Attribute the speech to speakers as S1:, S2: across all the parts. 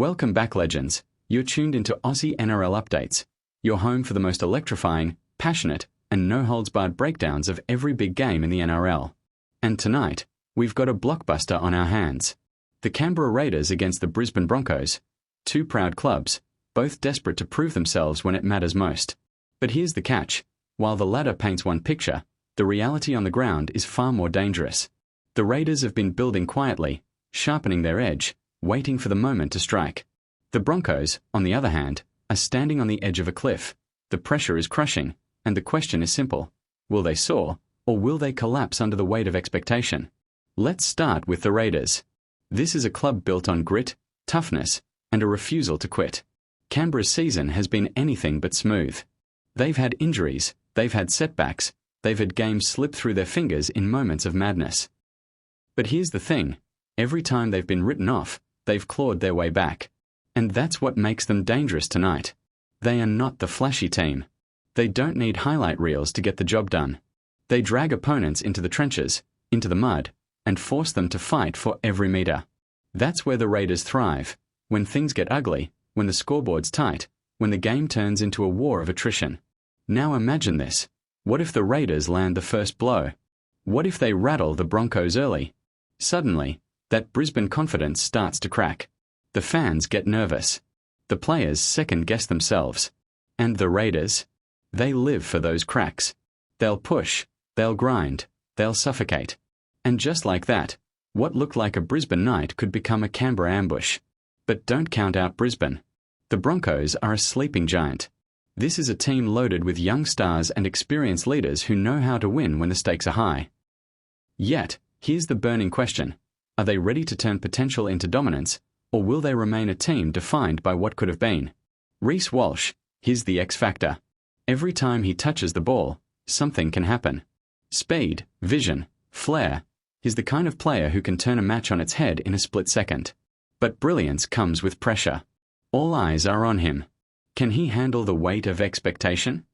S1: Welcome back, legends. You're tuned into Aussie NRL Updates, your home for the most electrifying, passionate, and no-holds-barred breakdowns of every big game in the NRL. And tonight, we've got a blockbuster on our hands. The Canberra Raiders against the Brisbane Broncos. Two proud clubs, both desperate to prove themselves when it matters most. But here's the catch. While the latter paints one picture, the reality on the ground is far more dangerous. The Raiders have been building quietly, sharpening their edge, waiting for the moment to strike. The Broncos, on the other hand, are standing on the edge of a cliff. The pressure is crushing, and the question is simple. Will they soar, or will they collapse under the weight of expectation? Let's start with the Raiders. This is a club built on grit, toughness, and a refusal to quit. Canberra's season has been anything but smooth. They've had injuries, they've had setbacks, they've had games slip through their fingers in moments of madness. But here's the thing. Every time they've been written off, they've clawed their way back. And that's what makes them dangerous tonight. They are not the flashy team. They don't need highlight reels to get the job done. They drag opponents into the trenches, into the mud, and force them to fight for every metre. That's where the Raiders thrive, when things get ugly, when the scoreboard's tight, when the game turns into a war of attrition. Now imagine this. What if the Raiders land the first blow? What if they rattle the Broncos early? Suddenly, that Brisbane confidence starts to crack. The fans get nervous. The players second-guess themselves. And the Raiders? They live for those cracks. They'll push, they'll grind, they'll suffocate. And just like that, what looked like a Brisbane night could become a Canberra ambush. But don't count out Brisbane. The Broncos are a sleeping giant. This is a team loaded with young stars and experienced leaders who know how to win when the stakes are high. Yet, here's the burning question. Are they ready to turn potential into dominance, or will they remain a team defined by what could have been? Reece Walsh, he's the X factor. Every time he touches the ball, something can happen. Speed, vision, flair. He's the kind of player who can turn a match on its head in a split second. But brilliance comes with pressure. All eyes are on him. Can he handle the weight of expectation?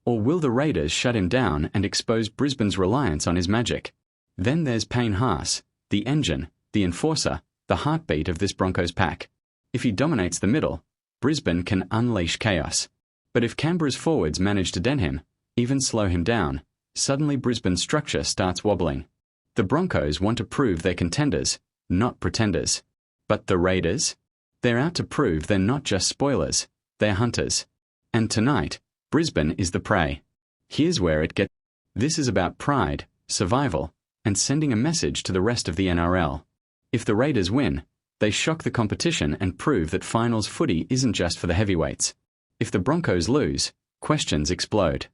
S1: Or will the Raiders shut him down and expose Brisbane's reliance on his magic? Then there's Payne Haas, the engine, the enforcer, the heartbeat of this Broncos pack. If he dominates the middle, Brisbane can unleash chaos. But if Canberra's forwards manage to dent him, even slow him down, suddenly Brisbane's structure starts wobbling. The Broncos want to prove they're contenders, not pretenders. But the Raiders? They're out to prove they're not just spoilers, they're hunters. And tonight, Brisbane is the prey. Here's where it gets. This is about pride, survival, and sending a message to the rest of the NRL. If the Raiders win, they shock the competition and prove that finals footy isn't just for the heavyweights. If the Broncos lose, questions explode.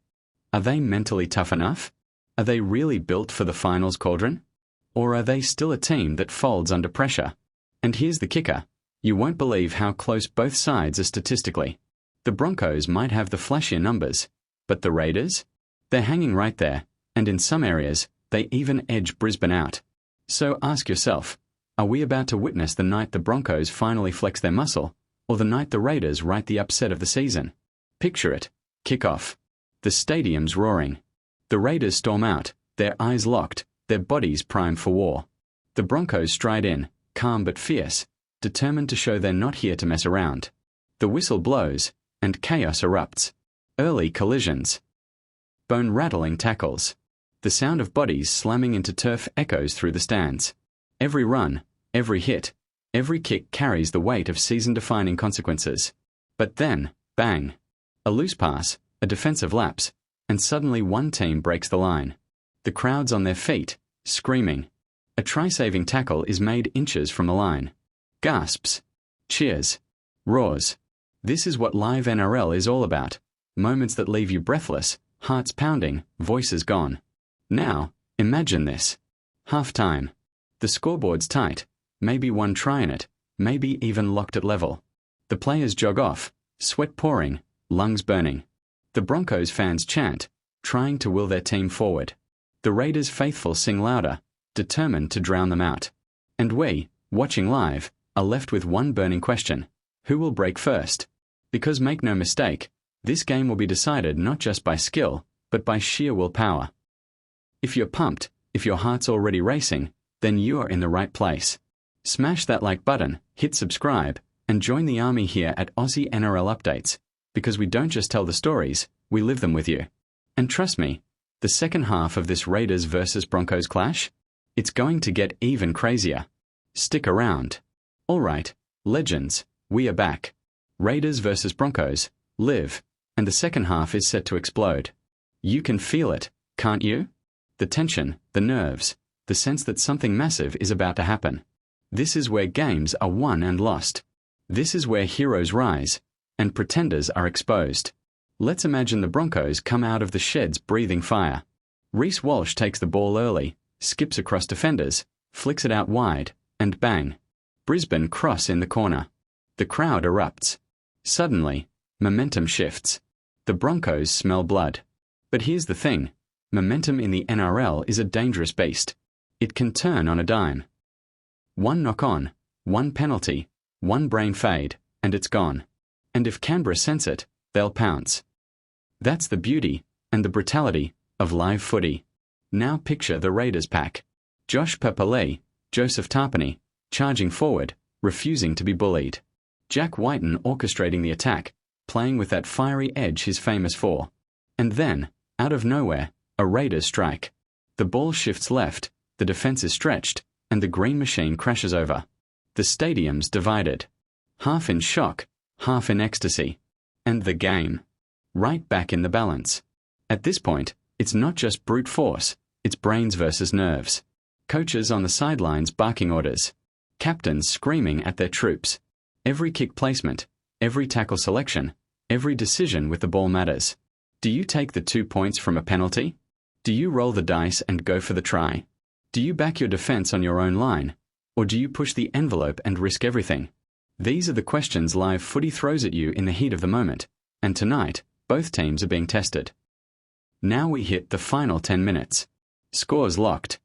S1: Are they mentally tough enough? Are they really built for the finals cauldron? Or are they still a team that folds under pressure? And here's the kicker. You won't believe how close both sides are statistically. The Broncos might have the flashier numbers, but the Raiders? They're hanging right there, and in some areas, they even edge Brisbane out. So ask yourself, are we about to witness the night the Broncos finally flex their muscle, or the night the Raiders write the upset of the season? Picture it. Kick-off. The stadium's roaring. The Raiders storm out, their eyes locked, their bodies primed for war. The Broncos stride in, calm but fierce, determined to show they're not here to mess around. The whistle blows, and chaos erupts. Early collisions. Bone-rattling tackles. The sound of bodies slamming into turf echoes through the stands. Every run, every hit, every kick carries the weight of season-defining consequences. But then, bang. A loose pass, a defensive lapse, and suddenly one team breaks the line. The crowd's on their feet, screaming. A try-saving tackle is made inches from the line. Gasps. Cheers. Roars. This is what live NRL is all about. Moments that leave you breathless, hearts pounding, voices gone. Now, imagine this. Half-time. The scoreboard's tight, maybe one try in it, maybe even locked at level. The players jog off, sweat pouring, lungs burning. The Broncos fans chant, trying to will their team forward. The Raiders faithful sing louder, determined to drown them out. And we, watching live, are left with one burning question. Who will break first? Because make no mistake, this game will be decided not just by skill, but by sheer willpower. If you're pumped, if your heart's already racing, then you're in the right place. Smash that like button, hit subscribe, and join the army here at Aussie NRL Updates, because we don't just tell the stories, we live them with you. And trust me, the second half of this Raiders versus Broncos clash, it's going to get even crazier. Stick around. All right, legends, we are back. Raiders versus Broncos, live, and the second half is set to explode. You can feel it, can't you? The tension, the nerves, the sense that something massive is about to happen. This is where games are won and lost. This is where heroes rise, and pretenders are exposed. Let's imagine the Broncos come out of the sheds breathing fire. Reece Walsh takes the ball early, skips across defenders, flicks it out wide, and bang. Brisbane cross in the corner. The crowd erupts. Suddenly, momentum shifts. The Broncos smell blood. But here's the thing. Momentum in the NRL is a dangerous beast. It can turn on a dime. One knock-on, one penalty, one brain fade, and it's gone. And if Canberra sense it, they'll pounce. That's the beauty, and the brutality, of live footy. Now picture the Raiders pack. Josh Papalei, Joseph Tarpany, charging forward, refusing to be bullied. Jack Whiten orchestrating the attack, playing with that fiery edge he's famous for. And then, out of nowhere, a Raiders strike. The ball shifts left, the defense is stretched, and the green machine crashes over. The stadium's divided. Half in shock, half in ecstasy. And the game. Right back in the balance. At this point, it's not just brute force, it's brains versus nerves. Coaches on the sidelines barking orders. Captains screaming at their troops. Every kick placement, every tackle selection, every decision with the ball matters. Do you take the 2 points from a penalty? Do you roll the dice and go for the try? Do you back your defense on your own line? Or do you push the envelope and risk everything? These are the questions live footy throws at you in the heat of the moment, and tonight, both teams are being tested. Now we hit the final 10 minutes. Scores locked.